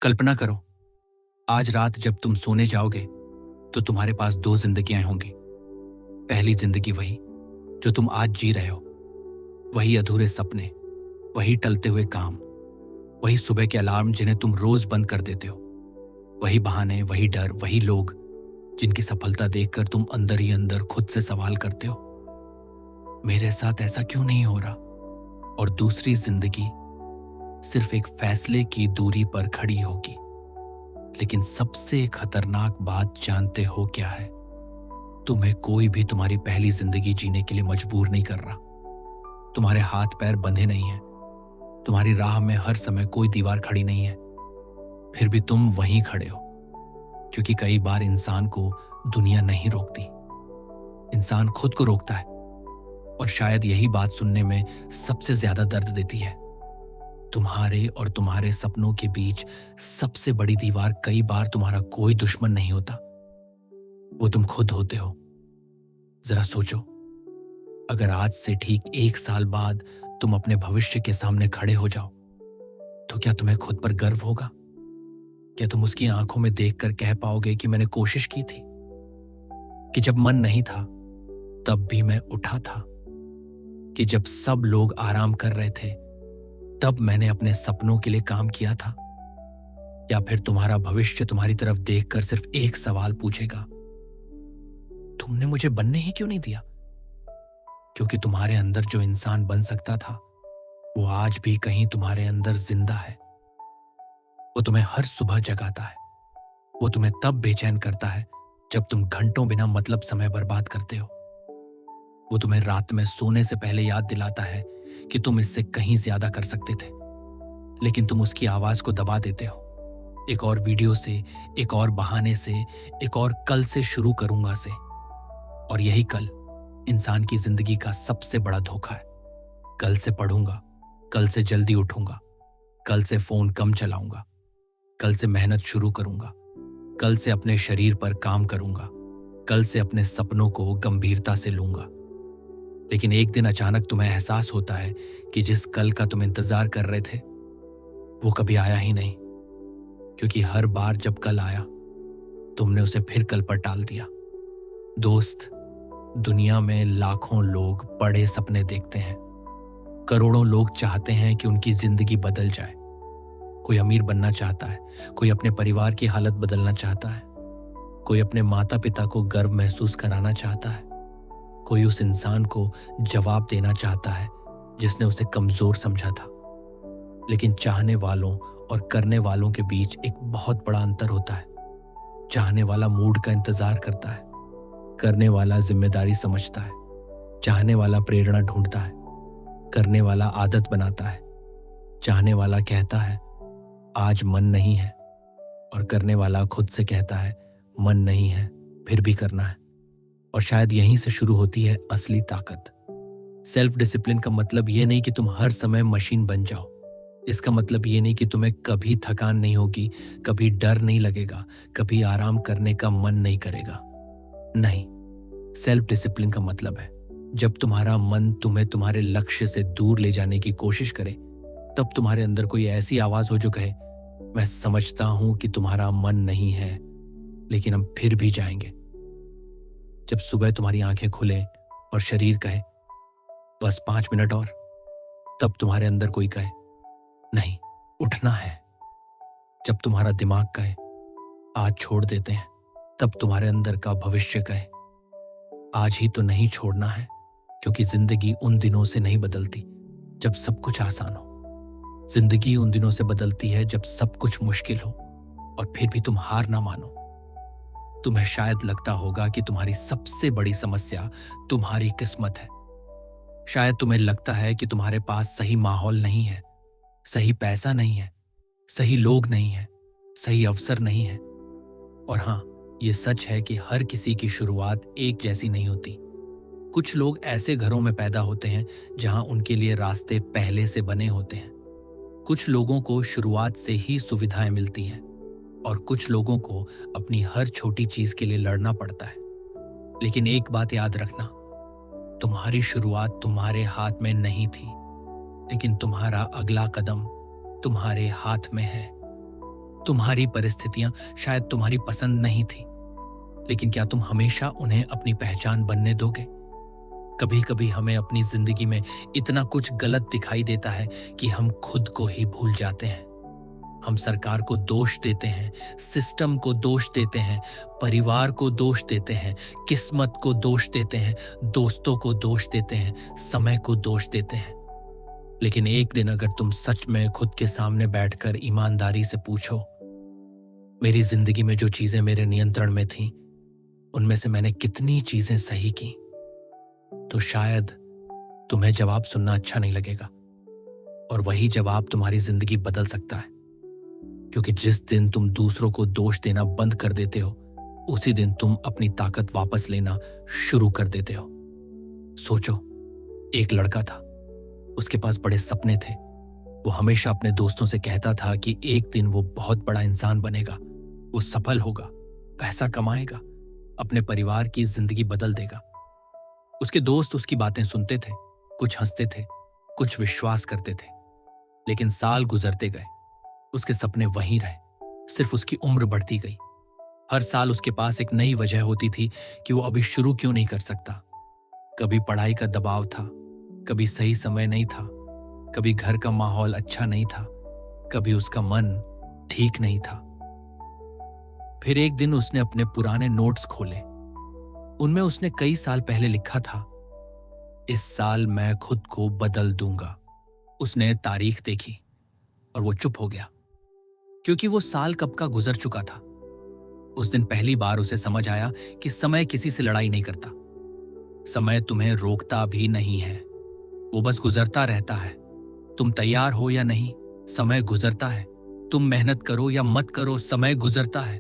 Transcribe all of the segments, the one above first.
कल्पना करो, आज रात जब तुम सोने जाओगे तो तुम्हारे पास दो जिंदगियां होंगी। पहली जिंदगी वही जो तुम आज जी रहे हो, वही अधूरे सपने, वही टलते हुए काम, वही सुबह के अलार्म जिन्हें तुम रोज बंद कर देते हो, वही बहाने, वही डर, वही लोग जिनकी सफलता देखकर तुम अंदर ही अंदर खुद से सवाल करते हो, मेरे साथ ऐसा क्यों नहीं हो रहा। और दूसरी जिंदगी सिर्फ एक फैसले की दूरी पर खड़ी होगी। लेकिन सबसे खतरनाक बात जानते हो क्या है? तुम्हें कोई भी तुम्हारी पहली जिंदगी जीने के लिए मजबूर नहीं कर रहा। तुम्हारे हाथ पैर बंधे नहीं हैं, तुम्हारी राह में हर समय कोई दीवार खड़ी नहीं है। फिर भी तुम वहीं खड़े हो, क्योंकि कई बार इंसान को दुनिया नहीं रोकती, इंसान खुद को रोकता है। और शायद यही बात सुनने में सबसे ज्यादा दर्द देती है। तुम्हारे और तुम्हारे सपनों के बीच सबसे बड़ी दीवार कई बार तुम्हारा कोई दुश्मन नहीं होता, वो तुम खुद होते हो। जरा सोचो, अगर आज से ठीक 1 साल बाद तुम अपने भविष्य के सामने खड़े हो जाओ, तो क्या तुम्हें खुद पर गर्व होगा? क्या तुम उसकी आंखों में देखकर कह पाओगे कि मैंने कोशिश की थी, कि जब मन नहीं था तब भी मैं उठा था, कि जब सब लोग आराम कर रहे थे तब मैंने अपने सपनों के लिए काम किया था? या फिर तुम्हारा भविष्य तुम्हारी तरफ देखकर सिर्फ एक सवाल पूछेगा, तुमने मुझे बनने ही क्यों नहीं दिया? क्योंकि तुम्हारे अंदर जो इंसान बन सकता था, वो आज भी कहीं तुम्हारे अंदर जिंदा है। वो तुम्हें हर सुबह जगाता है, वो तुम्हें तब बेचैन करता है जब तुम घंटों बिना मतलब समय बर्बाद करते हो। वो तुम्हें रात में सोने से पहले याद दिलाता है कि तुम इससे कहीं ज्यादा कर सकते थे, लेकिन तुम उसकी आवाज को दबा देते हो। एक और वीडियो से, एक और बहाने से, एक और कल से शुरू करूंगा से। और यही कल इंसान की जिंदगी का सबसे बड़ा धोखा है। कल से पढ़ूंगा, कल से जल्दी उठूंगा, कल से फोन कम चलाऊंगा, कल से मेहनत शुरू करूंगा, कल से अपने शरीर पर काम करूंगा, कल से अपने सपनों को गंभीरता से लूंगा। लेकिन एक दिन अचानक तुम्हें एहसास होता है कि जिस कल का तुम इंतजार कर रहे थे वो कभी आया ही नहीं, क्योंकि हर बार जब कल आया तुमने उसे फिर कल पर टाल दिया। दोस्त, दुनिया में लाखों लोग बड़े सपने देखते हैं, करोड़ों लोग चाहते हैं कि उनकी जिंदगी बदल जाए। कोई अमीर बनना चाहता है, कोई अपने परिवार की हालत बदलना चाहता है, कोई अपने माता पिता को गर्व महसूस कराना चाहता है, कोई उस इंसान को जवाब देना चाहता है जिसने उसे कमजोर समझा था। लेकिन चाहने वालों और करने वालों के बीच एक बहुत बड़ा अंतर होता है। चाहने वाला मूड का इंतजार करता है, करने वाला जिम्मेदारी समझता है। चाहने वाला प्रेरणा ढूंढता है, करने वाला आदत बनाता है। चाहने वाला कहता है आज मन नहीं है, और करने वाला खुद से कहता है मन नहीं है फिर भी करना है। और शायद यहीं से शुरू होती है असली ताकत। सेल्फ डिसिप्लिन का मतलब ये नहीं कि तुम हर समय मशीन बन जाओ। इसका मतलब ये नहीं कि तुम्हें कभी थकान नहीं होगी, कभी डर नहीं लगेगा, कभी आराम करने का मन नहीं करेगा। नहीं, सेल्फ डिसिप्लिन का मतलब है जब तुम्हारा मन तुम्हें तुम्हारे लक्ष्य से दूर ले जाने की कोशिश करे, तब तुम्हारे अंदर कोई ऐसी आवाज हो जो कहे मैं समझता हूं कि तुम्हारा मन नहीं है, लेकिन हम फिर भी जाएंगे। जब सुबह तुम्हारी आंखें खुले और शरीर कहे बस 5 मिनट और, तब तुम्हारे अंदर कोई कहे नहीं, उठना है। जब तुम्हारा दिमाग कहे आज छोड़ देते हैं, तब तुम्हारे अंदर का भविष्य कहे आज ही तो नहीं छोड़ना है, क्योंकि जिंदगी उन दिनों से नहीं बदलती जब सब कुछ आसान हो। जिंदगी उन दिनों से बदलती है जब सब कुछ मुश्किल हो, और फिर भी तुम हार ना मानो। तुम्हें शायद लगता होगा कि तुम्हारी सबसे बड़ी समस्या तुम्हारी किस्मत है। शायद तुम्हें लगता है कि तुम्हारे पास सही माहौल नहीं है, सही पैसा नहीं है, सही लोग नहीं है, सही अवसर नहीं है। और हाँ, ये सच है कि हर किसी की शुरुआत एक जैसी नहीं होती। कुछ लोग ऐसे घरों में पैदा होते हैं जहां उनके लिए रास्ते पहले से बने होते हैं। कुछ लोगों को शुरुआत से ही सुविधाएं मिलती हैं, और कुछ लोगों को अपनी हर छोटी चीज के लिए लड़ना पड़ता है। लेकिन एक बात याद रखना, तुम्हारी शुरुआत तुम्हारे हाथ में नहीं थी, लेकिन तुम्हारा अगला कदम तुम्हारे हाथ में है। तुम्हारी परिस्थितियां शायद तुम्हारी पसंद नहीं थी, लेकिन क्या तुम हमेशा उन्हें अपनी पहचान बनने दोगे? कभी कभी हमें अपनी जिंदगी में इतना कुछ गलत दिखाई देता है कि हम खुद को ही भूल जाते हैं। हम सरकार को दोष देते हैं, सिस्टम को दोष देते हैं, परिवार को दोष देते हैं, किस्मत को दोष देते हैं, दोस्तों को दोष देते हैं, समय को दोष देते हैं। लेकिन एक दिन अगर तुम सच में खुद के सामने बैठकर ईमानदारी से पूछो, मेरी जिंदगी में जो चीजें मेरे नियंत्रण में थीं, उनमें से मैंने कितनी चीजें सही की, तो शायद तुम्हें जवाब सुनना अच्छा नहीं लगेगा। और वही जवाब तुम्हारी जिंदगी बदल सकता है। क्योंकि जिस दिन तुम दूसरों को दोष देना बंद कर देते हो, उसी दिन तुम अपनी ताकत वापस लेना शुरू कर देते हो। सोचो, एक लड़का था, उसके पास बड़े सपने थे। वो हमेशा अपने दोस्तों से कहता था कि एक दिन वो बहुत बड़ा इंसान बनेगा, वो सफल होगा, पैसा कमाएगा, अपने परिवार की जिंदगी बदल देगा। उसके दोस्त उसकी बातें सुनते थे, कुछ हंसते थे, कुछ विश्वास करते थे। लेकिन साल गुजरते गए, उसके सपने वहीं रहे, सिर्फ उसकी उम्र बढ़ती गई। हर साल उसके पास एक नई वजह होती थी कि वो अभी शुरू क्यों नहीं कर सकता। कभी पढ़ाई का दबाव था, कभी सही समय नहीं था, कभी घर का माहौल अच्छा नहीं था, कभी उसका मन ठीक नहीं था। फिर एक दिन उसने अपने पुराने नोट्स खोले। उनमें उसने कई साल पहले लिखा था, इस साल मैं खुद को बदल दूंगा। उसने तारीख देखी और वो चुप हो गया, क्योंकि वो साल कब का गुजर चुका था। उस दिन पहली बार उसे समझ आया कि समय किसी से लड़ाई नहीं करता। समय तुम्हें रोकता भी नहीं है, वो बस गुजरता रहता है। तुम तैयार हो या नहीं, समय गुजरता है। तुम मेहनत करो या मत करो, समय गुजरता है।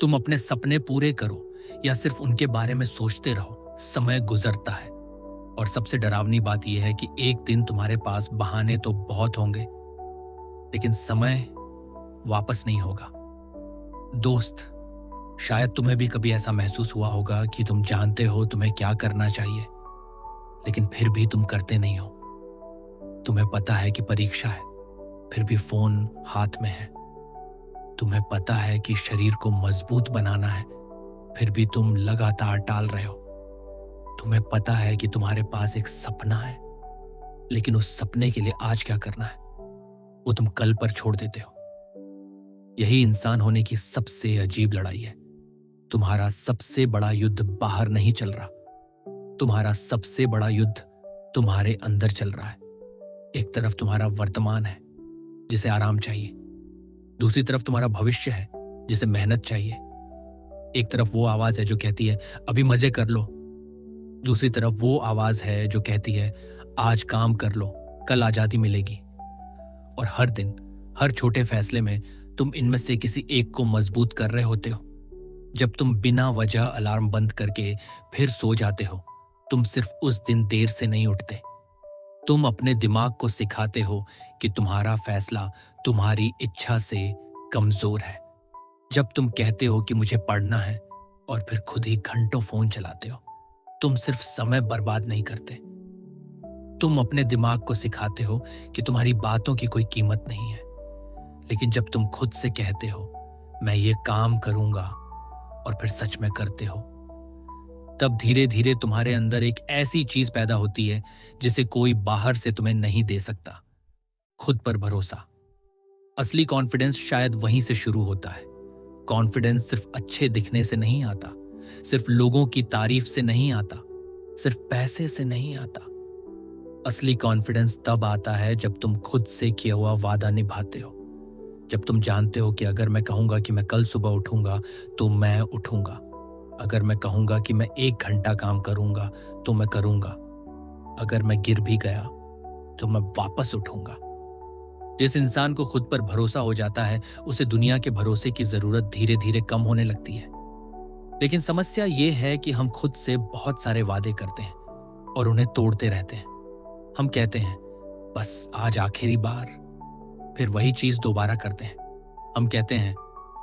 तुम अपने सपने पूरे करो या सिर्फ उनके बारे में सोचते रहो, समय गुजरता है। और सबसे डरावनी बात यह है कि एक दिन तुम्हारे पास बहाने तो बहुत होंगे, लेकिन समय वापस नहीं होगा। दोस्त, शायद तुम्हें भी कभी ऐसा महसूस हुआ होगा कि तुम जानते हो तुम्हें क्या करना चाहिए, लेकिन फिर भी तुम करते नहीं हो। तुम्हें पता है कि परीक्षा है, फिर भी फोन हाथ में है। तुम्हें पता है कि शरीर को मजबूत बनाना है, फिर भी तुम लगातार टाल रहे हो। तुम्हें पता है कि तुम्हारे पास एक सपना है, लेकिन उस सपने के लिए आज क्या करना है वो तुम कल पर छोड़ देते हो। यही इंसान होने की सबसे अजीब लड़ाई है। तुम्हारा सबसे बड़ा युद्ध बाहर नहीं चल रहा, तुम्हारा सबसे बड़ा युद्ध तुम्हारे अंदर चल रहा है। एक तरफ तुम्हारा वर्तमान है, जिसे आराम चाहिए। दूसरी तरफ तुम्हारा भविष्य है, जिसे मेहनत चाहिए। एक तरफ वो आवाज है जो कहती है अभी मजे कर लो, दूसरी तरफ वो आवाज है जो कहती है आज काम कर लो, कल आजादी मिलेगी। और हर दिन, हर छोटे फैसले में तुम इनमें से किसी एक को मजबूत कर रहे होते हो। जब तुम बिना वजह अलार्म बंद करके फिर सो जाते हो, तुम सिर्फ उस दिन देर से नहीं उठते। तुम अपने दिमाग को सिखाते हो कि तुम्हारा फैसला तुम्हारी इच्छा से कमजोर है। जब तुम कहते हो कि मुझे पढ़ना है और फिर खुद ही घंटों फोन चलाते हो, तुम सिर्फ समय बर्बाद नहीं करते, तुम अपने दिमाग को सिखाते हो कि तुम्हारी बातों की कोई कीमत नहीं है। लेकिन जब तुम खुद से कहते हो मैं ये काम करूंगा और फिर सच में करते हो, तब धीरे धीरे तुम्हारे अंदर एक ऐसी चीज पैदा होती है जिसे कोई बाहर से तुम्हें नहीं दे सकता, खुद पर भरोसा। असली कॉन्फिडेंस शायद वहीं से शुरू होता है। कॉन्फिडेंस सिर्फ अच्छे दिखने से नहीं आता, सिर्फ लोगों की तारीफ से नहीं आता, सिर्फ पैसे से नहीं आता। असली कॉन्फिडेंस तब आता है जब तुम खुद से किया हुआ वादा निभाते हो, जब तुम जानते हो कि अगर मैं कहूंगा कि मैं कल सुबह उठूंगा तो मैं उठूंगा, अगर मैं कहूंगा कि मैं 1 घंटा काम करूंगा तो मैं करूंगा, अगर मैं गिर भी गया तो मैं वापस उठूंगा। जिस इंसान को खुद पर भरोसा हो जाता है, उसे दुनिया के भरोसे की जरूरत धीरे धीरे कम होने लगती है। लेकिन समस्या ये है कि हम खुद से बहुत सारे वादे करते हैं और उन्हें तोड़ते रहते हैं। हम कहते हैं बस आज आखिरी बार, फिर वही चीज दोबारा करते हैं। हम कहते हैं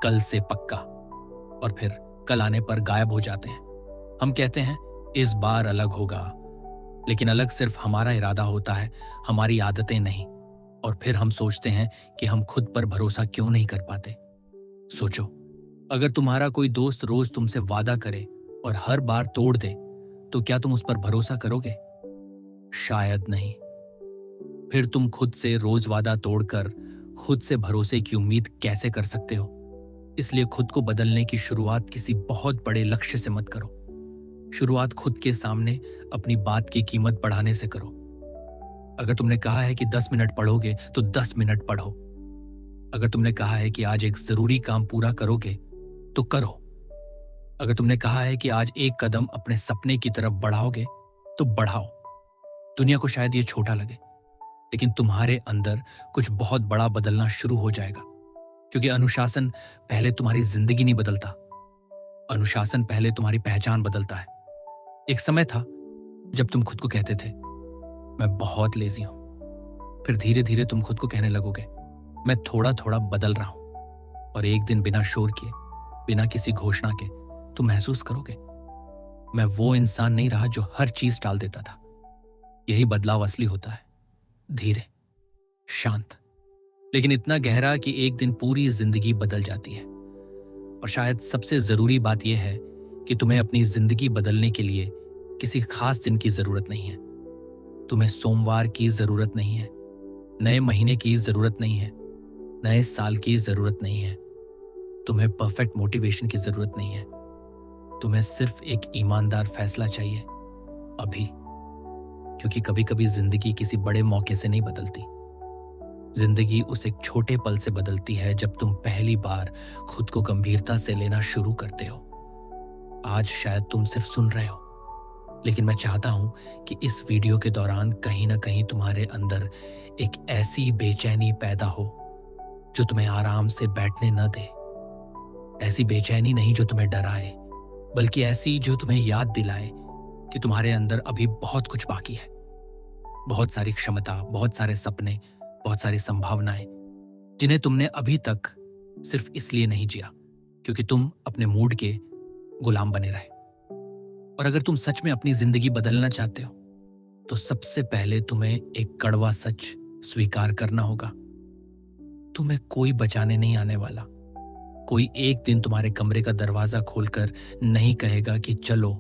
कल से पक्का, और फिर कल आने पर गायब हो जाते हैं। हम कहते हैं इस बार अलग होगा, लेकिन अलग सिर्फ हमारा इरादा होता है, हमारी आदतें नहीं। और फिर हम सोचते हैं कि हम खुद पर भरोसा क्यों नहीं कर पाते। सोचो, अगर तुम्हारा कोई दोस्त रोज तुमसे वादा करे और हर बार तोड़ दे, तो क्या तुम उस पर भरोसा करोगे? शायद नहीं। फिर तुम खुद से रोज वादा तोड़कर खुद से भरोसे की उम्मीद कैसे कर सकते हो? इसलिए खुद को बदलने की शुरुआत किसी बहुत बड़े लक्ष्य से मत करो। शुरुआत खुद के सामने अपनी बात की कीमत बढ़ाने से करो। अगर तुमने कहा है कि 10 मिनट पढ़ोगे तो 10 मिनट पढ़ो। अगर तुमने कहा है कि आज एक जरूरी काम पूरा करोगे तो करो। अगर तुमने कहा है कि आज एक कदम अपने सपने की तरफ बढ़ाओगे तो बढ़ाओ। दुनिया को शायद ये छोटा लगे, लेकिन तुम्हारे अंदर कुछ बहुत बड़ा बदलना शुरू हो जाएगा। क्योंकि अनुशासन पहले तुम्हारी जिंदगी नहीं बदलता, अनुशासन पहले तुम्हारी पहचान बदलता है। एक समय था जब तुम खुद को कहते थे, मैं बहुत लेजी हूं। फिर धीरे धीरे तुम खुद को कहने लगोगे, मैं थोड़ा थोड़ा बदल रहा हूं। और एक दिन बिना शोर किए, बिना किसी घोषणा के, तुम महसूस करोगे, मैं वो इंसान नहीं रहा जो हर चीज टाल देता था। यही बदलाव असली होता है, धीरे, शांत, लेकिन इतना गहरा कि एक दिन पूरी जिंदगी बदल जाती है। और शायद सबसे जरूरी बात यह है कि तुम्हें अपनी जिंदगी बदलने के लिए किसी खास दिन की जरूरत नहीं है। तुम्हें सोमवार की जरूरत नहीं है, नए महीने की जरूरत नहीं है, नए साल की जरूरत नहीं है। तुम्हें परफेक्ट मोटिवेशन की जरूरत नहीं है। तुम्हें सिर्फ एक ईमानदार फैसला चाहिए, अभी। क्योंकि कभी कभी जिंदगी किसी बड़े मौके से नहीं बदलती, जिंदगी उस एक छोटे पल से बदलती है जब तुम पहली बार खुद को गंभीरता से लेना शुरू करते हो। आज शायद तुम सिर्फ सुन रहे हो, लेकिन मैं चाहता हूं कि इस वीडियो के दौरान कहीं ना कहीं तुम्हारे अंदर एक ऐसी बेचैनी पैदा हो जो तुम्हें आराम से बैठने न दे। ऐसी बेचैनी नहीं जो तुम्हें डराए, बल्कि ऐसी जो तुम्हें याद दिलाए कि तुम्हारे अंदर अभी बहुत कुछ बाकी है। बहुत सारी क्षमता, बहुत सारे सपने, बहुत सारी संभावनाएं, जिन्हें तुमने अभी तक सिर्फ इसलिए नहीं जिया क्योंकि तुम अपने मूड के गुलाम बने रहे। और अगर तुम सच में अपनी जिंदगी बदलना चाहते हो तो सबसे पहले तुम्हें एक कड़वा सच स्वीकार करना होगा। तुम्हें कोई बचाने नहीं आने वाला। कोई एक दिन तुम्हारे कमरे का दरवाजा खोलकर नहीं कहेगा कि चलो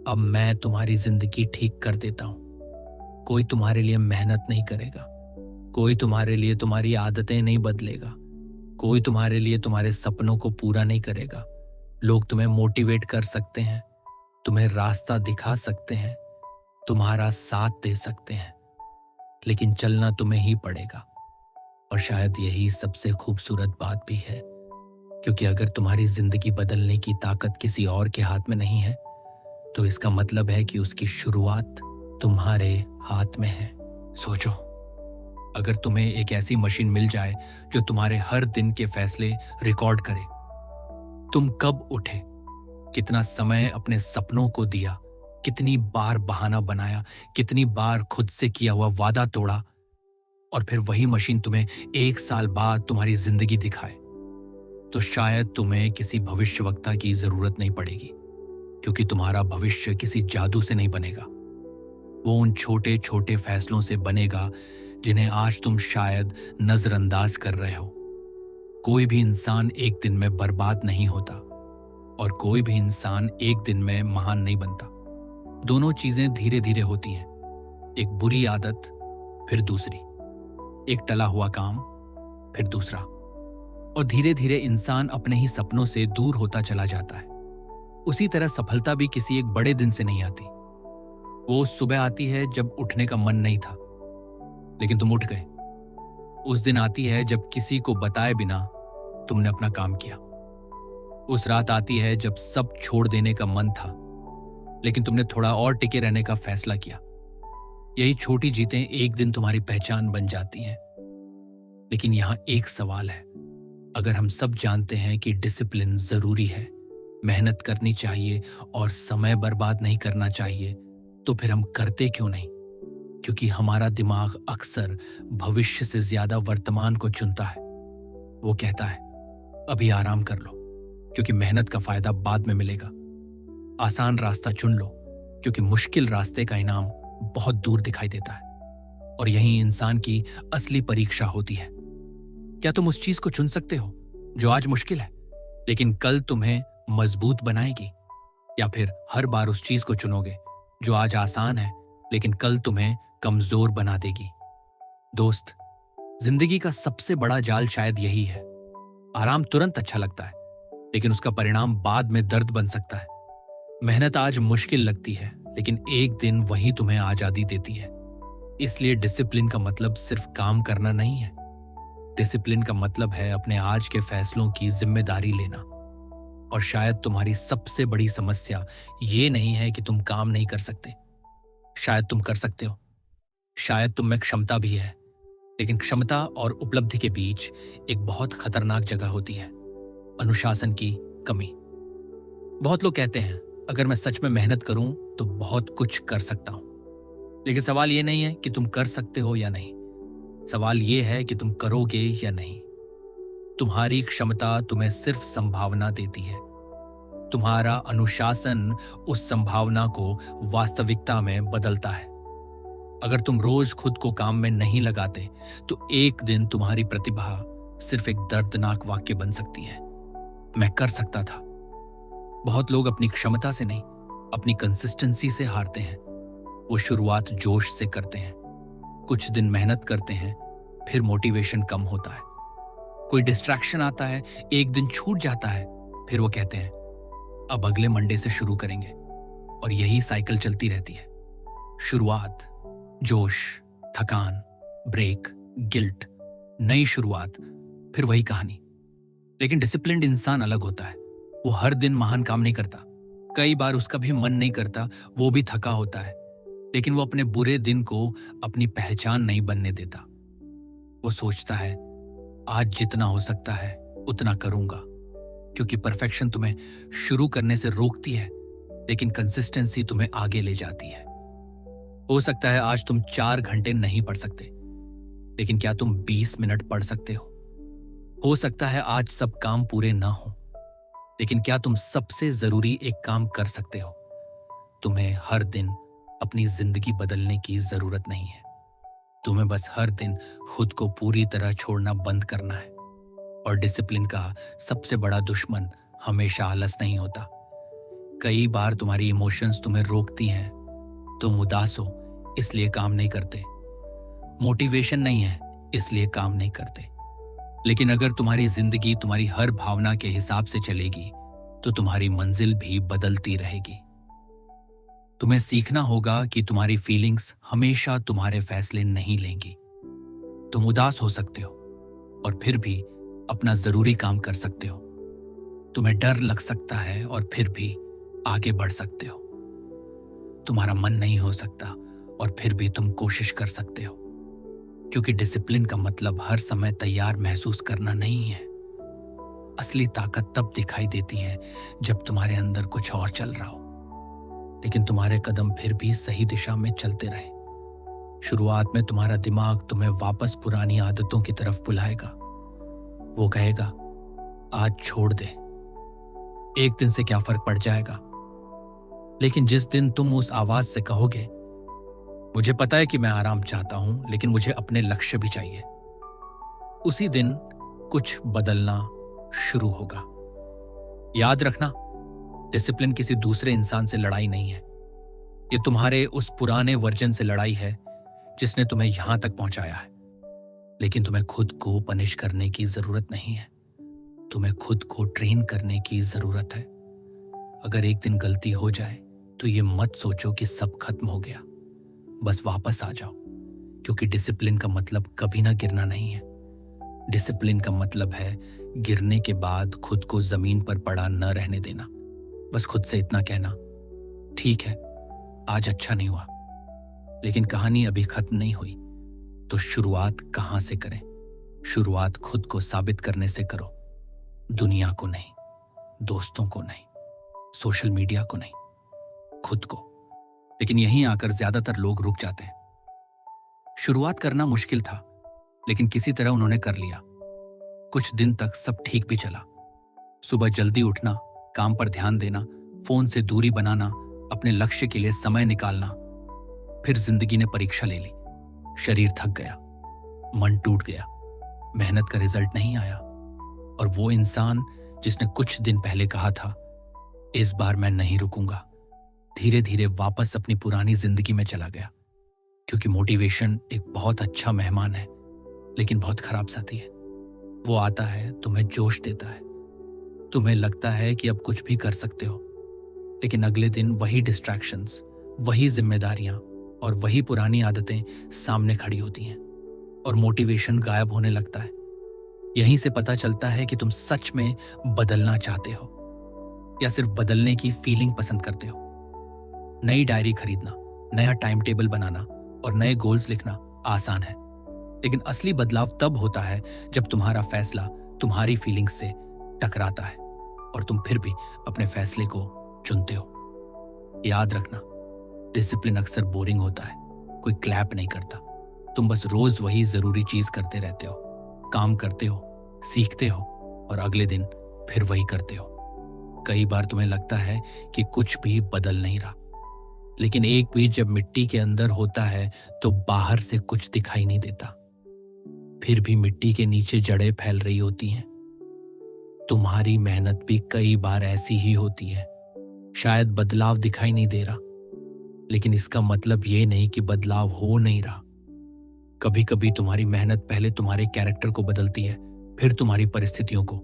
अब मैं तुम्हारी जिंदगी ठीक कर देता हूं। कोई तुम्हारे लिए मेहनत नहीं करेगा। कोई तुम्हारे लिए तुम्हारी आदतें नहीं बदलेगा। कोई तुम्हारे लिए तुम्हारे सपनों को पूरा नहीं करेगा। लोग तुम्हें मोटिवेट कर सकते हैं, तुम्हें रास्ता दिखा सकते हैं, तुम्हारा साथ दे सकते हैं, लेकिन चलना तुम्हें ही पड़ेगा। और शायद यही सबसे खूबसूरत बात भी है, क्योंकि अगर तुम्हारी जिंदगी बदलने की ताकत किसी और के हाथ में नहीं है तो इसका मतलब है कि उसकी शुरुआत तुम्हारे हाथ में है। सोचो, अगर तुम्हें एक ऐसी मशीन मिल जाए जो तुम्हारे हर दिन के फैसले रिकॉर्ड करे, तुम कब उठे, कितना समय अपने सपनों को दिया, कितनी बार बहाना बनाया, कितनी बार खुद से किया हुआ वादा तोड़ा, और फिर वही मशीन तुम्हें 1 साल बाद तुम्हारी जिंदगी दिखाए, तो शायद तुम्हें किसी भविष्यवक्ता की जरूरत नहीं पड़ेगी, क्योंकि तुम्हारा भविष्य किसी जादू से नहीं बनेगा। वो उन छोटे छोटे फैसलों से बनेगा जिन्हें आज तुम शायद नजरअंदाज कर रहे हो। कोई भी इंसान एक दिन में बर्बाद नहीं होता और कोई भी इंसान एक दिन में महान नहीं बनता। दोनों चीजें धीरे धीरे होती हैं, एक बुरी आदत, फिर दूसरी, एक टला हुआ काम, फिर दूसरा, और धीरे धीरे इंसान अपने ही सपनों से दूर होता चला जाता है। उसी तरह सफलता भी किसी एक बड़े दिन से नहीं आती। वो सुबह आती है जब उठने का मन नहीं था, लेकिन तुम उठ गए। उस दिन आती है जब किसी को बताए बिना तुमने अपना काम किया। उस रात आती है जब सब छोड़ देने का मन था, लेकिन तुमने थोड़ा और टिके रहने का फैसला किया। यही छोटी जीतें एक दिन तुम्हारी पहचान बन जाती हैं। लेकिन यहां एक सवाल है, अगर हम सब जानते हैं कि डिसिप्लिन जरूरी है, मेहनत करनी चाहिए और समय बर्बाद नहीं करना चाहिए, तो फिर हम करते क्यों नहीं? क्योंकि हमारा दिमाग अक्सर भविष्य से ज्यादा वर्तमान को चुनता है। वो कहता है, अभी आराम कर लो क्योंकि मेहनत का फायदा बाद में मिलेगा। आसान रास्ता चुन लो क्योंकि मुश्किल रास्ते का इनाम बहुत दूर दिखाई देता है। और यही इंसान की असली परीक्षा होती है। क्या तुम उस चीज को चुन सकते हो जो आज मुश्किल है? लेकिन कल तुम्हें मजबूत बनाएगी, या फिर हर बार उस चीज को चुनोगे जो आज आसान है लेकिन कल तुम्हें कमजोर बना देगी। दोस्त, जिंदगी का सबसे बड़ा जाल शायद यही है। आराम तुरंत अच्छा लगता है, लेकिन उसका परिणाम बाद में दर्द बन सकता है। मेहनत आज मुश्किल लगती है, लेकिन एक दिन वही तुम्हें आजादी देती है। इसलिए डिसिप्लिन का मतलब सिर्फ काम करना नहीं है। डिसिप्लिन का मतलब है अपने आज के फैसलों की जिम्मेदारी लेना। और शायद तुम्हारी सबसे बड़ी समस्या ये नहीं है कि तुम काम नहीं कर सकते। शायद तुम कर सकते हो, शायद तुम में क्षमता भी है, लेकिन क्षमता और उपलब्धि के बीच एक बहुत खतरनाक जगह होती है, अनुशासन की कमी। बहुत लोग कहते हैं अगर मैं सच में मेहनत करूं तो बहुत कुछ कर सकता हूं। लेकिन सवाल यह नहीं है कि तुम कर सकते हो या नहीं, सवाल यह है कि तुम करोगे या नहीं। तुम्हारी क्षमता तुम्हें सिर्फ संभावना देती है, तुम्हारा अनुशासन उस संभावना को वास्तविकता में बदलता है। अगर तुम रोज खुद को काम में नहीं लगाते तो एक दिन तुम्हारी प्रतिभा सिर्फ एक दर्दनाक वाक्य बन सकती है, मैं कर सकता था। बहुत लोग अपनी क्षमता से नहीं, अपनी कंसिस्टेंसी से हारते हैं। वो शुरुआत जोश से करते हैं, कुछ दिन मेहनत करते हैं, फिर मोटिवेशन कम होता है। कोई डिस्ट्रैक्शन आता है, एक दिन छूट जाता है, फिर वो कहते हैं अब अगले मंडे से शुरू करेंगे। और यही साइकिल चलती रहती है। शुरुआत, जोश, थकान, ब्रेक, गिल्ट, नई शुरुआत, फिर वही कहानी। लेकिन डिसिप्लिन्ड इंसान अलग होता है। वो हर दिन महान काम नहीं करता, कई बार उसका भी मन नहीं करता, वो भी थका होता है, लेकिन वो अपने बुरे दिन को अपनी पहचान नहीं बनने देता। वो सोचता है आज जितना हो सकता है उतना करूंगा, क्योंकि परफेक्शन तुम्हें शुरू करने से रोकती है, लेकिन कंसिस्टेंसी तुम्हें आगे ले जाती है। हो सकता है आज तुम 4 घंटे नहीं पढ़ सकते, लेकिन क्या तुम 20 मिनट पढ़ सकते हो? हो सकता है आज सब काम पूरे ना हो, लेकिन क्या तुम सबसे जरूरी एक काम कर सकते हो? तुम्हें हर दिन अपनी जिंदगी बदलने की जरूरत नहीं है। तुम्हें बस हर दिन खुद को पूरी तरह छोड़ना बंद करना है। और डिसिप्लिन का सबसे बड़ा दुश्मन हमेशा आलस नहीं होता। कई बार तुम्हारी इमोशंस तुम्हें रोकती हैं। तुम उदास हो इसलिए काम नहीं करते, मोटिवेशन नहीं है इसलिए काम नहीं करते। लेकिन अगर तुम्हारी जिंदगी तुम्हारी हर भावना के हिसाब से चलेगी तो तुम्हारी मंजिल भी बदलती रहेगी। तुम्हें सीखना होगा कि तुम्हारी फीलिंग्स हमेशा तुम्हारे फैसले नहीं लेंगी। तुम उदास हो सकते हो और फिर भी अपना जरूरी काम कर सकते हो। तुम्हें डर लग सकता है और फिर भी आगे बढ़ सकते हो। तुम्हारा मन नहीं हो सकता और फिर भी तुम कोशिश कर सकते हो, क्योंकि डिसिप्लिन का मतलब हर समय तैयार महसूस करना नहीं है। असली ताकत तब दिखाई देती है जब तुम्हारे अंदर कुछ और चल रहा हो, लेकिन तुम्हारे कदम फिर भी सही दिशा में चलते रहे। शुरुआत में तुम्हारा दिमाग तुम्हें वापस पुरानी आदतों की तरफ बुलाएगा। वो कहेगा आज छोड़ दे, एक दिन से क्या फर्क पड़ जाएगा। लेकिन जिस दिन तुम उस आवाज से कहोगे मुझे पता है कि मैं आराम चाहता हूं लेकिन मुझे अपने लक्ष्य भी चाहिए, उसी दिन कुछ बदलना शुरू होगा। याद रखना, डिसिप्लिन किसी दूसरे इंसान से लड़ाई नहीं है। ये तुम्हारे उस पुराने वर्जन से लड़ाई है जिसने तुम्हें यहां तक पहुंचाया है। लेकिन तुम्हें खुद को पनिश करने की जरूरत नहीं है, तुम्हें खुद को ट्रेन करने की जरूरत है। अगर एक दिन गलती हो जाए तो ये मत सोचो कि सब खत्म हो गया, बस वापस आ जाओ, क्योंकि डिसिप्लिन का मतलब कभी ना गिरना नहीं है। डिसिप्लिन का मतलब है गिरने के बाद खुद को जमीन पर पड़ा न रहने देना। बस खुद से इतना कहना, ठीक है आज अच्छा नहीं हुआ, लेकिन कहानी अभी खत्म नहीं हुई, तो शुरुआत कहां से करें? शुरुआत खुद को साबित करने से करो, दुनिया को नहीं, दोस्तों को नहीं, सोशल मीडिया को नहीं, खुद को। लेकिन यहीं आकर ज्यादातर लोग रुक जाते हैं। शुरुआत करना मुश्किल था, लेकिन किसी तरह उन्होंने कर लिया। कुछ दिन तक सब ठीक भी चला। सुबह जल्दी उठना, काम पर ध्यान देना, फोन से दूरी बनाना, अपने लक्ष्य के लिए समय निकालना। फिर जिंदगी ने परीक्षा ले ली। शरीर थक गया, मन टूट गया, मेहनत का रिजल्ट नहीं आया, और वो इंसान जिसने कुछ दिन पहले कहा था, इस बार मैं नहीं रुकूंगा, धीरे धीरे वापस अपनी पुरानी जिंदगी में चला गया। क्योंकि मोटिवेशन एक बहुत अच्छा मेहमान है, लेकिन बहुत खराब साथी है। वो आता है, तुम्हें जोश देता है, तुम्हें लगता है कि अब कुछ भी कर सकते हो, लेकिन अगले दिन वही डिस्ट्रैक्शंस, वही जिम्मेदारियां और वही पुरानी आदतें सामने खड़ी होती हैं और मोटिवेशन गायब होने लगता है। यहीं से पता चलता है कि तुम सच में बदलना चाहते हो या सिर्फ बदलने की फीलिंग पसंद करते हो। नई डायरी खरीदना, नया टाइम टेबल बनाना और नए गोल्स लिखना आसान है, लेकिन असली बदलाव तब होता है जब तुम्हारा फैसला तुम्हारी फीलिंग्स से टकराता है और तुम फिर भी अपने फैसले को चुनते हो। याद रखना, डिसिप्लिन अक्सर बोरिंग होता है, कोई क्लैप नहीं करता। तुम बस रोज वही जरूरी चीज करते रहते हो, काम करते हो, सीखते हो और अगले दिन फिर वही करते हो। कई बार तुम्हें लगता है कि कुछ भी बदल नहीं रहा, लेकिन एक बीज जब मिट्टी के अंदर होता है तो बाहर से कुछ दिखाई नहीं देता। फिर भी मिट्टी के नीचे जड़ें फैल रही होती हैं। तुम्हारी मेहनत भी कई बार ऐसी ही होती है। शायद बदलाव दिखाई नहीं दे रहा, लेकिन इसका मतलब ये नहीं कि बदलाव हो नहीं रहा। कभी कभी तुम्हारी मेहनत पहले तुम्हारे कैरेक्टर को बदलती है, फिर तुम्हारी परिस्थितियों को।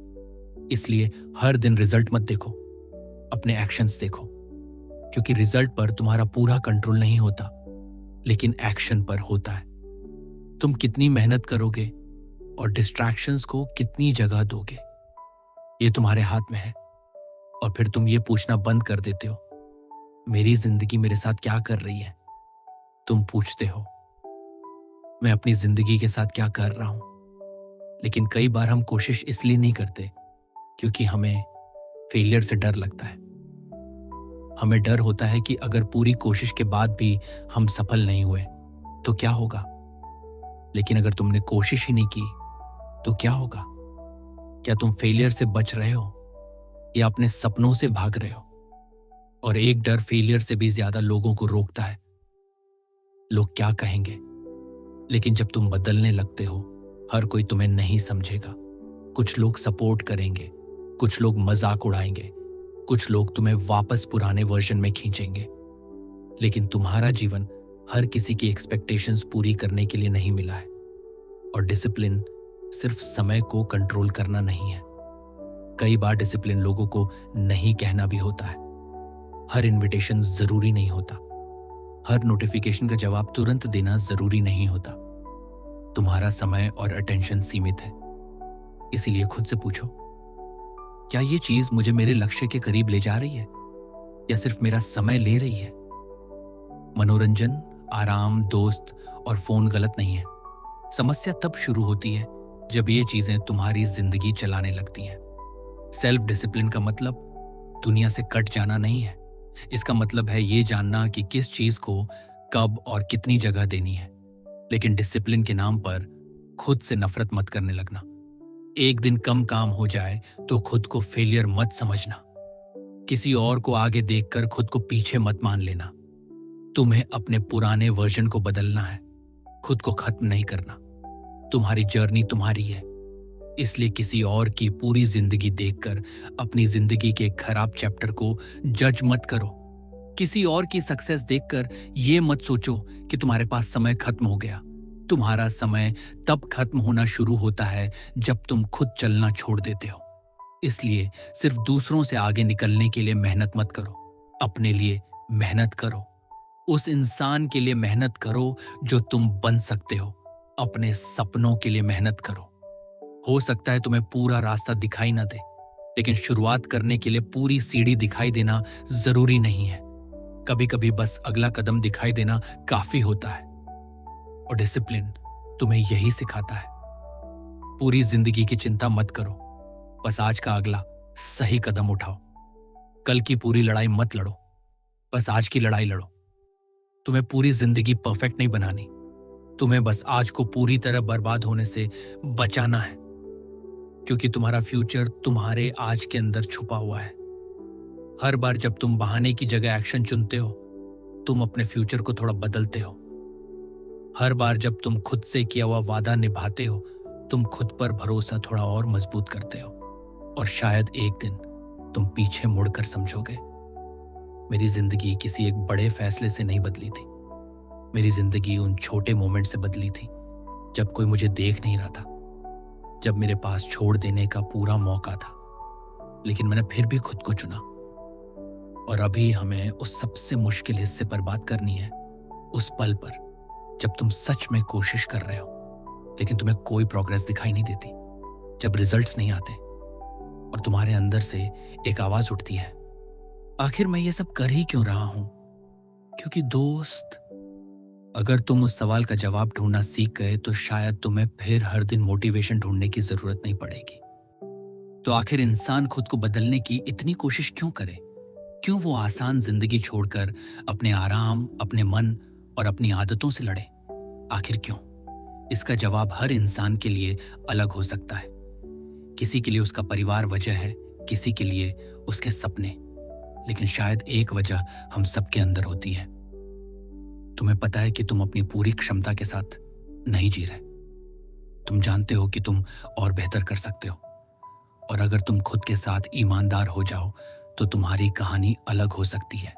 इसलिए हर दिन रिजल्ट मत देखो, अपने एक्शंस देखो, क्योंकि रिजल्ट पर तुम्हारा पूरा कंट्रोल नहीं होता, लेकिन एक्शन पर होता है। तुम कितनी मेहनत करोगे और डिस्ट्रैक्शंस को कितनी जगह दोगे, ये तुम्हारे हाथ में है। और फिर तुम ये पूछना बंद कर देते हो, मेरी जिंदगी मेरे साथ क्या कर रही है। तुम पूछते हो, मैं अपनी जिंदगी के साथ क्या कर रहा हूं। लेकिन कई बार हम कोशिश इसलिए नहीं करते क्योंकि हमें फेलियर से डर लगता है। हमें डर होता है कि अगर पूरी कोशिश के बाद भी हम सफल नहीं हुए तो क्या होगा। लेकिन अगर तुमने कोशिश ही नहीं की तो क्या होगा। क्या तुम फेलियर से बच रहे हो या अपने सपनों से भाग रहे हो। और एक डर फेलियर से भी ज्यादा लोगों को रोकता है। लोग क्या कहेंगे। लेकिन जब तुम बदलने लगते हो, हर कोई तुम्हें नहीं समझेगा। कुछ लोग सपोर्ट करेंगे, कुछ लोग मजाक उड़ाएंगे, कुछ लोग तुम्हें वापस पुराने वर्जन में खींचेंगे। लेकिन तुम्हारा जीवन हर किसी की एक्सपेक्टेशंस पूरी करने के लिए नहीं मिला है। और डिसिप्लिन सिर्फ समय को कंट्रोल करना नहीं है। कई बार डिसिप्लिन लोगों को नहीं कहना भी होता है। हर इनविटेशन जरूरी नहीं होता, हर नोटिफिकेशन का जवाब तुरंत देना जरूरी नहीं होता। तुम्हारा समय और अटेंशन सीमित है, इसीलिए खुद से पूछो, क्या ये चीज मुझे मेरे लक्ष्य के करीब ले जा रही है या सिर्फ मेरा समय ले रही है। मनोरंजन, आराम, दोस्त और फोन गलत नहीं है। समस्या तब शुरू होती है जब ये चीजें तुम्हारी जिंदगी चलाने लगती हैं। सेल्फ डिसिप्लिन का मतलब दुनिया से कट जाना नहीं है। इसका मतलब है ये जानना कि किस चीज को कब और कितनी जगह देनी है। लेकिन डिसिप्लिन के नाम पर खुद से नफरत मत करने लगना। एक दिन कम काम हो जाए तो खुद को फेलियर मत समझना। किसी और को आगे देखकर खुद को पीछे मत मान लेना। तुम्हें अपने पुराने वर्जन को बदलना है, खुद को खत्म नहीं करना। तुम्हारी जर्नी तुम्हारी है, इसलिए किसी और की पूरी जिंदगी देखकर अपनी जिंदगी के खराब चैप्टर को जज मत करो। किसी और की सक्सेस देखकर ये मत सोचो कि तुम्हारे पास समय खत्म हो गया। तुम्हारा समय तब खत्म होना शुरू होता है जब तुम खुद चलना छोड़ देते हो। इसलिए सिर्फ दूसरों से आगे निकलने के लिए मेहनत मत करो, अपने लिए मेहनत करो। उस इंसान के लिए मेहनत करो जो तुम बन सकते हो। अपने सपनों के लिए मेहनत करो। हो सकता है तुम्हें पूरा रास्ता दिखाई ना दे, लेकिन शुरुआत करने के लिए पूरी सीढ़ी दिखाई देना जरूरी नहीं है। कभी कभी बस अगला कदम दिखाई देना काफी होता है। और डिसिप्लिन तुम्हें यही सिखाता है। पूरी जिंदगी की चिंता मत करो, बस आज का अगला सही कदम उठाओ। कल की पूरी लड़ाई मत लड़ो, बस आज की लड़ाई लड़ो। तुम्हें पूरी जिंदगी परफेक्ट नहीं बनानी, तुम्हें बस आज को पूरी तरह बर्बाद होने से बचाना है। क्योंकि तुम्हारा फ्यूचर तुम्हारे आज के अंदर छुपा हुआ है। हर बार जब तुम बहाने की जगह एक्शन चुनते हो, तुम अपने फ्यूचर को थोड़ा बदलते हो। हर बार जब तुम खुद से किया हुआ वादा निभाते हो, तुम खुद पर भरोसा थोड़ा और मजबूत करते हो। और शायद एक दिन तुम पीछे मुड़कर समझोगे, मेरी जिंदगी किसी एक बड़े फैसले से नहीं बदली थी। मेरी जिंदगी उन छोटे मोमेंट से बदली थी जब कोई मुझे देख नहीं रहा था, जब मेरे पास छोड़ देने का पूरा मौका था, लेकिन मैंने फिर भी खुद को चुना। और अभी हमें उस सबसे मुश्किल हिस्से पर बात करनी है, उस पल पर जब तुम सच में कोशिश कर रहे हो लेकिन तुम्हें कोई प्रोग्रेस दिखाई नहीं देती, जब रिजल्ट्स नहीं आते और तुम्हारे अंदर से एक आवाज उठती है, आखिर मैं ये सब कर ही क्यों रहा हूं? क्योंकि दोस्त, अगर तुम उस सवाल का जवाब ढूंढना सीख गए तो शायद तुम्हें फिर हर दिन मोटिवेशन ढूंढने की जरूरत नहीं पड़ेगी। तो आखिर इंसान खुद को बदलने की इतनी कोशिश क्यों करे? क्यों वो आसान जिंदगी छोड़कर अपने आराम, अपने मन और अपनी आदतों से लड़े? आखिर क्यों? इसका जवाब हर इंसान के लिए अलग हो सकता है। किसी के लिए उसका परिवार वजह है, किसी के लिए उसके सपने, लेकिन शायद एक वजह हम सबके अंदर होती है। तुम्हें पता है कि तुम अपनी पूरी क्षमता के साथ नहीं जी रहे। तुम जानते हो कि तुम और बेहतर कर सकते हो, और अगर तुम खुद के साथ ईमानदार हो जाओ तो तुम्हारी कहानी अलग हो सकती है।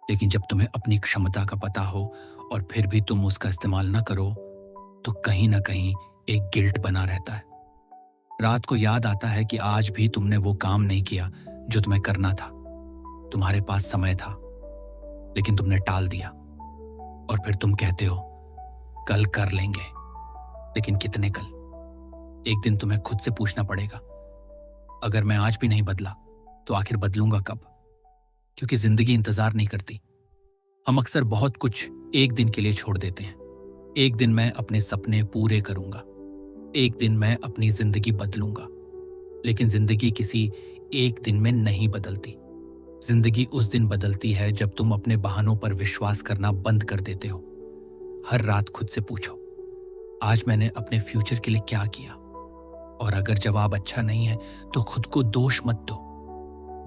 लेकिन जब तुम्हें अपनी क्षमता का पता हो और फिर भी तुम उसका इस्तेमाल न करो तो कहीं ना कहीं एक गिल्ट बना रहता है। रात को याद आता है कि आज भी तुमने वो काम नहीं किया जो तुम्हें करना था। तुम्हारे पास समय था लेकिन तुमने टाल दिया, और फिर तुम कहते हो कल कर लेंगे। लेकिन कितने कल? एक दिन तुम्हें खुद से पूछना पड़ेगा, अगर मैं आज भी नहीं बदला तो आखिर बदलूंगा कब? क्योंकि जिंदगी इंतजार नहीं करती। हम अक्सर बहुत कुछ एक दिन के लिए छोड़ देते हैं। एक दिन मैं अपने सपने पूरे करूंगा, एक दिन मैं अपनी जिंदगी बदलूंगा। लेकिन जिंदगी किसी एक दिन में नहीं बदलती। जिंदगी उस दिन बदलती है जब तुम अपने बहानों पर विश्वास करना बंद कर देते हो। हर रात खुद से पूछो, आज मैंने अपने फ्यूचर के लिए क्या किया? और अगर जवाब अच्छा नहीं है तो खुद को दोष मत दो,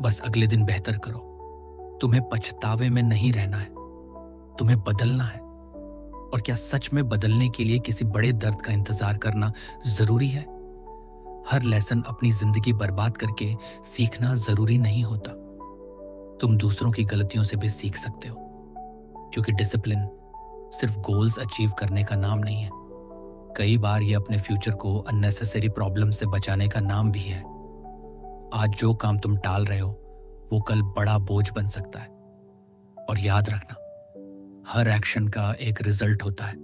बस अगले दिन बेहतर करो। तुम्हें पछतावे में नहीं रहना है, तुम्हें बदलना है। और क्या सच में बदलने के लिए किसी बड़े दर्द का इंतजार करना जरूरी है? हर लेसन अपनी जिंदगी बर्बाद करके सीखना जरूरी नहीं होता। तुम दूसरों की गलतियों से भी सीख सकते हो, क्योंकि डिसिप्लिन सिर्फ गोल्स अचीव करने का नाम नहीं है। कई बार ये अपने फ्यूचर को अननेसेसरी प्रॉब्लम से बचाने का नाम भी है। आज जो काम तुम टाल रहे हो वो कल बड़ा बोझ बन सकता है। और याद रखना, हर एक्शन का एक रिजल्ट होता है,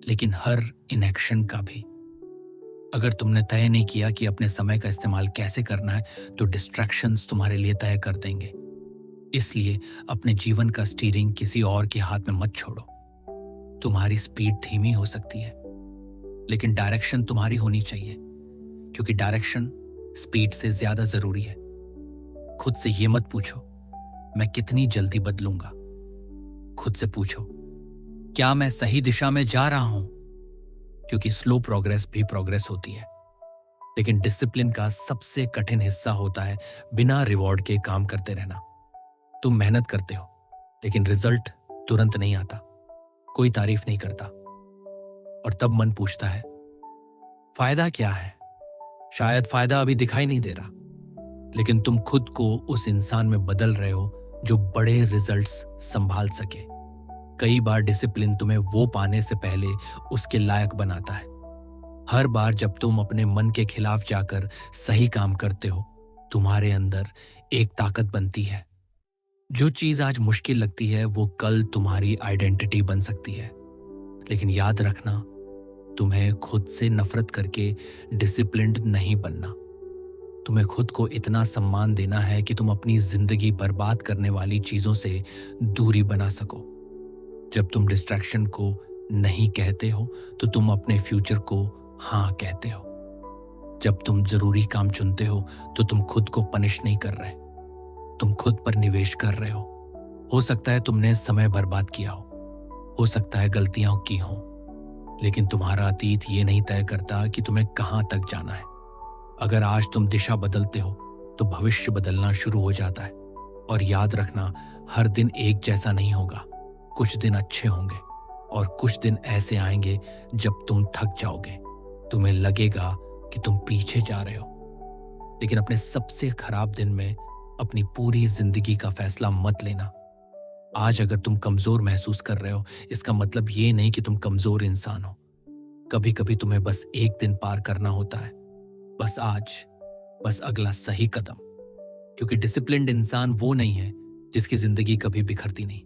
लेकिन हर इनएक्शन का भी। अगर तुमने तय नहीं किया कि अपने समय का इस्तेमाल कैसे करना है तो डिस्ट्रैक्शंस तुम्हारे लिए तय कर देंगे। इसलिए अपने जीवन का स्टीयरिंग किसी और के हाथ में मत छोड़ो। तुम्हारी स्पीड धीमी हो सकती है, लेकिन डायरेक्शन तुम्हारी होनी चाहिए, क्योंकि डायरेक्शन स्पीड से ज्यादा जरूरी है। खुद से ये मत पूछो मैं कितनी जल्दी बदलूंगा, खुद से पूछो क्या मैं सही दिशा में जा रहा हूं? क्योंकि स्लो प्रोग्रेस भी प्रोग्रेस होती है, लेकिन डिसिप्लिन का सबसे कठिन हिस्सा होता है बिना रिवॉर्ड के काम करते रहना। तुम मेहनत करते हो लेकिन रिजल्ट तुरंत नहीं आता, कोई तारीफ नहीं करता, और तब मन पूछता है फायदा क्या है? शायद फायदा अभी दिखाई नहीं दे रहा, लेकिन तुम खुद को उस इंसान में बदल रहे हो जो बड़े रिजल्ट्स संभाल सके। कई बार डिसिप्लिन तुम्हें वो पाने से पहले उसके लायक बनाता है। हर बार जब तुम अपने मन के खिलाफ जाकर सही काम करते हो, तुम्हारे अंदर एक ताकत बनती है। जो चीज आज मुश्किल लगती है वो कल तुम्हारी आइडेंटिटी बन सकती है। लेकिन याद रखना, तुम्हें खुद से नफरत करके डिसिप्लिन्ड नहीं बनना। तुम्हें खुद को इतना सम्मान देना है कि तुम अपनी जिंदगी बर्बाद करने वाली चीजों से दूरी बना सको। जब तुम डिस्ट्रैक्शन को नहीं कहते हो तो तुम अपने फ्यूचर को हाँ कहते हो। जब तुम जरूरी काम चुनते हो तो तुम खुद को पनिश नहीं कर रहे, तुम खुद पर निवेश कर रहे हो। हो सकता है तुमने समय बर्बाद किया हो सकता है गलतियां की हो, लेकिन तुम्हारा अतीत ये नहीं तय करता कि तुम्हें कहां तक जाना है। अगर आज तुम दिशा बदलते हो तो भविष्य बदलना शुरू हो जाता है। और याद रखना, हर दिन एक जैसा नहीं होगा। कुछ दिन अच्छे होंगे और कुछ दिन ऐसे आएंगे जब तुम थक जाओगे। तुम्हें लगेगा कि तुम पीछे जा रहे हो, लेकिन अपने सबसे खराब दिन में अपनी पूरी जिंदगी का फैसला मत लेना। आज अगर तुम कमजोर महसूस कर रहे हो, इसका मतलब ये नहीं कि तुम कमजोर इंसान हो। कभी कभी तुम्हें बस एक दिन पार करना होता है, बस आज, बस अगला सही कदम। क्योंकि डिसिप्लिन्ड इंसान वो नहीं है जिसकी जिंदगी कभी बिखरती नहीं।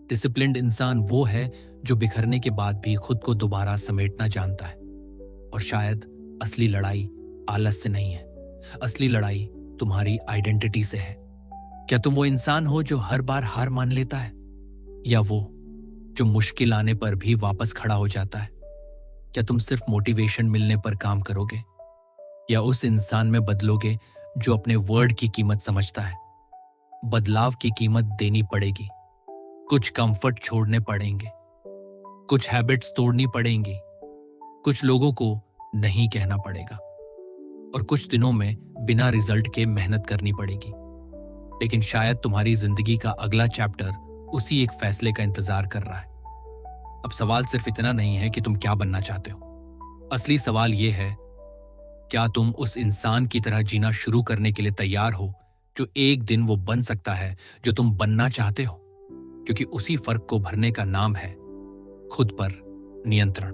डिसिप्लिन्ड इंसान वो है जो बिखरने के बाद भी खुद को दोबारा समेटना जानता है। और शायद असली लड़ाई आलस से नहीं है, असली लड़ाई तुम्हारी आइडेंटिटी से है। क्या तुम वो इंसान हो जो हर बार हार मान लेता है, या वो जो मुश्किल आने पर भी वापस खड़ा हो जाता है? क्या तुम सिर्फ मोटिवेशन मिलने पर काम करोगे, या उस इंसान में बदलोगे जो अपने वर्ड की कीमत समझता है? बदलाव की कीमत देनी पड़ेगी, कुछ कंफर्ट छोड़ने पड़ेंगे, कुछ हैबिट्स तोड़नी पड़ेंगी, कुछ लोगों को नहीं कहना पड़ेगा, और कुछ दिनों में बिना रिजल्ट के मेहनत करनी पड़ेगी। लेकिन शायद तुम्हारी जिंदगी का अगला चैप्टर उसी एक फैसले का इंतजार कर रहा है। अब सवाल सिर्फ इतना नहीं है कि तुम क्या बनना चाहते हो। असली सवाल यह है, क्या तुम उस इंसान की तरह जीना शुरू करने के लिए तैयार हो जो एक दिन वो बन सकता है जो तुम बनना चाहते हो? क्योंकि उसी फर्क को भरने का नाम है खुद पर नियंत्रण,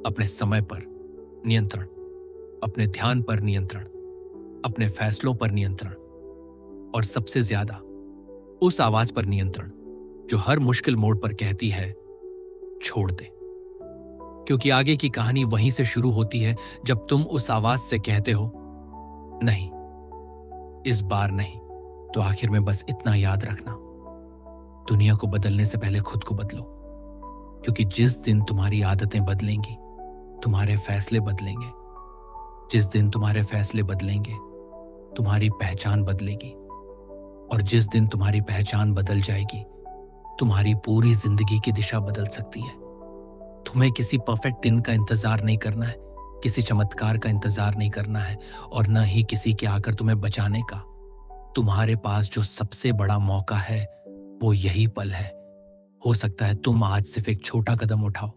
अपने समय पर नियंत्रण, अपने ध्यान पर नियंत्रण, अपने फैसलों पर नियंत्रण, और सबसे ज्यादा उस आवाज पर नियंत्रण जो हर मुश्किल मोड़ पर कहती है छोड़ दे। क्योंकि आगे की कहानी वहीं से शुरू होती है जब तुम उस आवाज से कहते हो नहीं, इस बार नहीं। तो आखिर में बस इतना याद रखना, दुनिया को बदलने से पहले खुद को बदलो। क्योंकि जिस दिन तुम्हारी आदतें बदलेंगी, तुम्हारे फैसले बदलेंगे। जिस दिन तुम्हारे फैसले बदलेंगे, तुम्हारी पहचान बदलेगी। और जिस दिन तुम्हारी पहचान बदल जाएगी, तुम्हारी पूरी जिंदगी की दिशा बदल सकती है। तुम्हें किसी परफेक्ट दिन का इंतजार नहीं करना है, किसी चमत्कार का इंतजार नहीं करना है, और न ही किसी के आकर तुम्हें बचाने का। तुम्हारे पास जो सबसे बड़ा मौका है वो यही पल है। हो सकता है तुम आज सिर्फ एक छोटा कदम उठाओ,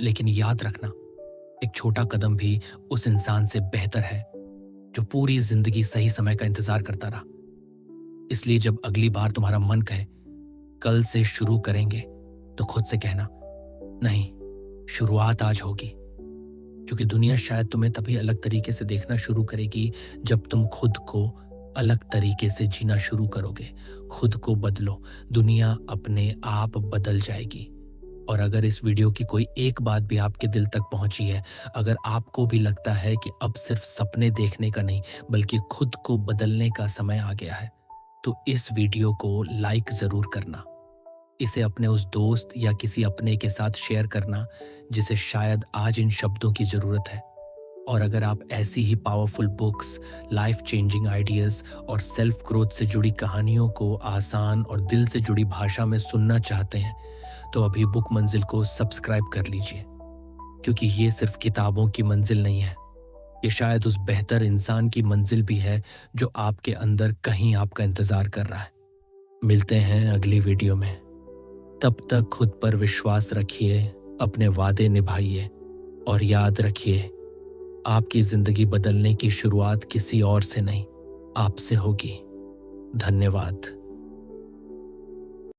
लेकिन याद रखना, एक छोटा कदम भी उस इंसान से बेहतर है जो पूरी जिंदगी सही समय का इंतजार करता रहा। इसलिए जब अगली बार तुम्हारा मन कहे कल से शुरू करेंगे, तो खुद से कहना नहीं, शुरुआत आज होगी। क्योंकि दुनिया शायद तुम्हें तभी अलग तरीके से देखना शुरू करेगी जब तुम खुद को अलग तरीके से जीना शुरू करोगे। खुद को बदलो, दुनिया अपने आप बदल जाएगी। और अगर इस वीडियो की कोई एक बात भी आपके दिल तक पहुंची है, अगर आपको भी लगता है कि अब सिर्फ सपने देखने का नहीं बल्कि खुद को बदलने का समय आ गया है, तो इस वीडियो को लाइक जरूर करना। इसे अपने उस दोस्त या किसी अपने के साथ शेयर करना जिसे शायद आज इन शब्दों की जरूरत है। और अगर आप ऐसी ही powerful books, life changing ideas और सेल्फ ग्रोथ से जुड़ी कहानियों को आसान और दिल से जुड़ी भाषा में सुनना चाहते हैं, तो अभी बुक मंजिल को सब्सक्राइब कर लीजिए। क्योंकि ये सिर्फ किताबों की मंजिल नहीं है, ये शायद उस बेहतर इंसान की मंजिल भी है जो आपके अंदर कहीं आपका इंतजार कर रहा है। मिलते हैं अगली वीडियो में। तब तक खुद पर विश्वास रखिए, अपने वादे निभाइए, और याद रखिए, आपकी जिंदगी बदलने की शुरुआत किसी और से नहीं, आपसे होगी। धन्यवाद।